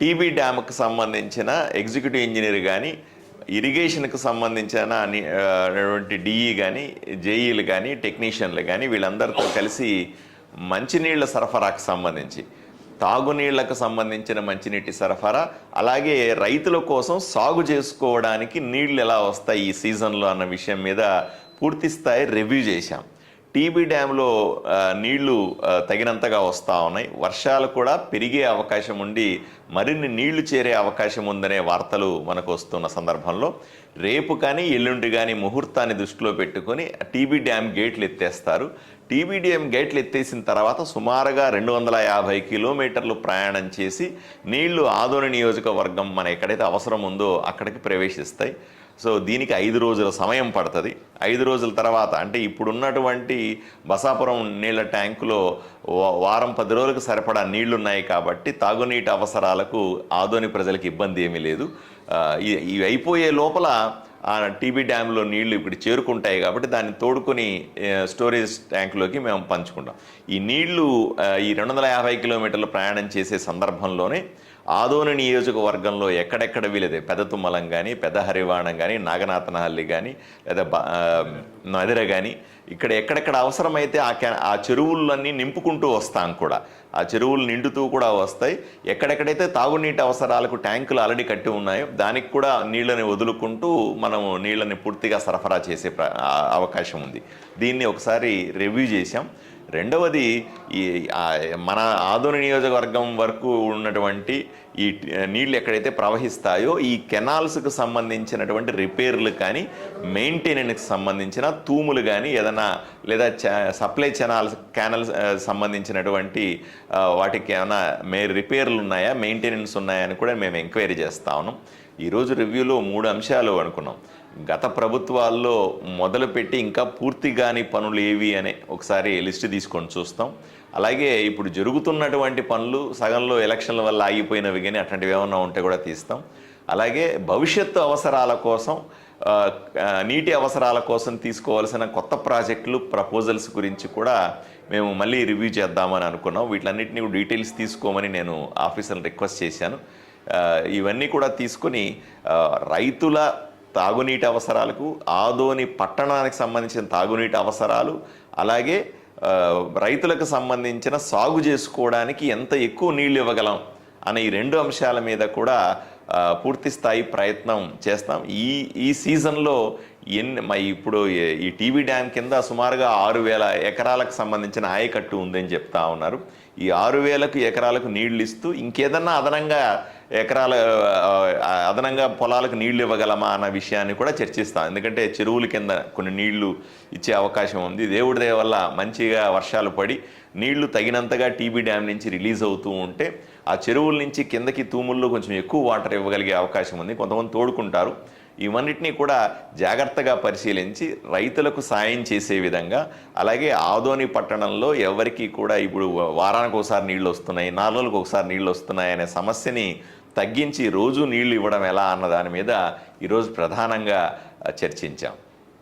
TB డ్యామ్కి సంబంధించిన executive engineer కానీ, ఇరిగేషన్కి సంబంధించిన డిఈ కానీ, జేఈలు కానీ, టెక్నీషియన్లు కానీ వీళ్ళందరితో కలిసి మంచినీళ్ళ సరఫరాకు సంబంధించి, తాగునీళ్లకు సంబంధించిన మంచినీటి సరఫరా, అలాగే రైతుల కోసం సాగు చేసుకోవడానికి నీళ్లు ఎలా వస్తాయి ఈ సీజన్లో అన్న విషయం మీద పూర్తి స్థాయి రివ్యూ చేశాం. టీబీ డ్యాంలో నీళ్లు తగినంతగా వస్తూ ఉన్నాయి. వర్షాలు కూడా పెరిగే అవకాశం ఉండి మరిన్ని నీళ్లు చేరే అవకాశం ఉందనే వార్తలు మనకు వస్తున్న సందర్భంలో రేపు కానీ ఎల్లుండి కానీ ముహూర్తాన్ని దృష్టిలో పెట్టుకొని టీబీ డ్యామ్ గేట్లు ఎత్తేస్తారు. టీబీ డ్యామ్ గేట్లు ఎత్తేసిన తర్వాత సుమారుగా 250 కిలోమీటర్లు ప్రయాణం చేసి నీళ్లు ఆదోని నియోజకవర్గం మన ఎక్కడైతే అవసరం ఉందో అక్కడికి ప్రవేశిస్తాయి. సో దీనికి 5 రోజుల సమయం పడుతుంది. 5 రోజుల తర్వాత అంటే ఇప్పుడున్నటువంటి బసాపురం నీళ్ళ ట్యాంకులో వారం 10 రోజులకు సరిపడా నీళ్లున్నాయి కాబట్టి తాగునీటి అవసరాలకు ఆదోని ప్రజలకు ఇబ్బంది ఏమీ లేదు. ఇవి అయిపోయే లోపల ఆ టీబీ డ్యాంలో నీళ్లు ఇప్పుడు చేరుకుంటాయి కాబట్టి దాన్ని తోడుకొని స్టోరేజ్ ట్యాంకులోకి మేము పంచుకుంటాం. ఈ నీళ్లు ఈ 250 కిలోమీటర్లు ప్రయాణం చేసే సందర్భంలోనే ఆదోని నియోజకవర్గంలో ఎక్కడెక్కడ వీలదే పెద్ద తుమ్మలం కానీ, పెద్ద హరివాణం కానీ, నాగనాథనహల్లి కానీ, లేదా నదిర కానీ ఇక్కడ ఎక్కడెక్కడ అవసరమైతే ఆ చెరువులన్నీ నింపుకుంటూ వస్తాం కూడా. ఆ చెరువులు నిండుతూ కూడా వస్తాయి. ఎక్కడెక్కడైతే తాగునీటి అవసరాలకు ట్యాంకులు ఆల్రెడీ కట్టి ఉన్నాయో దానికి కూడా నీళ్ళని వదులుకుంటూ మనము నీళ్ళని పూర్తిగా సరఫరా చేసే అవకాశం ఉంది. దీన్ని ఒకసారి రివ్యూ చేశాం. రెండవది మన ఆదోని నియోజకవర్గం వరకు ఉన్నటువంటి ఈ నీళ్ళు ఎక్కడైతే ప్రవహిస్తాయో ఈ కెనాల్స్కు సంబంధించినటువంటి రిపేర్లు కానీ, మెయింటెనెన్స్కి సంబంధించిన తూములు కానీ ఏదైనా లేదా సప్లై క్యానల్స్ సంబంధించినటువంటి వాటికి ఏమైనా రిపేర్లు ఉన్నాయా, మెయింటెనెన్స్ ఉన్నాయా అని కూడా మేము ఎంక్వైరీ చేస్తా ఉన్నాం. ఈరోజు రివ్యూలో 3 అంశాలు అనుకున్నాం. గత ప్రభుత్వాల్లో మొదలుపెట్టి ఇంకా పూర్తి కాని పనులు ఏవి అనే ఒకసారి లిస్టు తీసుకొని చూస్తాం. అలాగే ఇప్పుడు జరుగుతున్నటువంటి పనులు సగంలో ఎలక్షన్ల వల్ల ఆగిపోయినవి కానీ అట్లాంటివి ఏమన్నా ఉంటే కూడా తీస్తాం. అలాగే భవిష్యత్తు అవసరాల కోసం, నీటి అవసరాల కోసం తీసుకోవాల్సిన కొత్త ప్రాజెక్టులు, ప్రపోజల్స్ గురించి కూడా మేము మళ్ళీ రివ్యూ చేద్దామని అనుకున్నాం. వీటిలన్నింటినీ డీటెయిల్స్ తీసుకోమని నేను ఆఫీసర్ని రిక్వెస్ట్ చేశాను. ఇవన్నీ కూడా తీసుకొని రైతుల తాగునీటి అవసరాలకు, ఆదోని పట్టణానికి సంబంధించిన తాగునీటి అవసరాలు, అలాగే రైతులకు సంబంధించిన సాగు చేసుకోవడానికి ఎంత ఎక్కువ నీళ్ళు ఇవ్వగలం అనే ఈ 2 అంశాల మీద కూడా పూర్తి స్థాయి ప్రయత్నం చేస్తాం. ఈ సీజన్లో ఇప్పుడు ఈ టీబీ డ్యామ్ కింద సుమారుగా 6,000 ఎకరాలకు సంబంధించిన ఆయకట్టు ఉందని చెప్తా ఉన్నారు. ఈ 6,000 ఎకరాలకు నీళ్లు ఇస్తూ ఇంకేదన్నా అదనంగా పొలాలకు నీళ్లు ఇవ్వగలమా అన్న విషయాన్ని కూడా చర్చిస్తాం. ఎందుకంటే చెరువుల కింద కొన్ని నీళ్లు ఇచ్చే అవకాశం ఉంది. దేవుడి దయ వల్ల మంచిగా వర్షాలు పడి నీళ్లు తగినంతగా టీబీ డ్యామ్ నుంచి రిలీజ్ అవుతూ ఉంటే ఆ చెరువుల నుంచి కిందకి తూముల్లో కొంచెం ఎక్కువ వాటర్ ఇవ్వగలిగే అవకాశం ఉంది. కొంతమంది తోడుకుంటారు. ఇవన్నిటినీ కూడా జాగ్రత్తగా పరిశీలించి రైతులకు సాయం చేసే విధంగా, అలాగే ఆదోని పట్టణంలో ఎవరికి కూడా ఇప్పుడు వారానికి ఒకసారి నీళ్ళు వస్తున్నాయి, 4 రోజులకు ఒకసారి నీళ్ళు వస్తున్నాయి అనే సమస్యని తగ్గించి రోజు నీళ్లు ఇవ్వడం ఎలా అన్న దాని మీద ఈరోజు ప్రధానంగా చర్చించాం.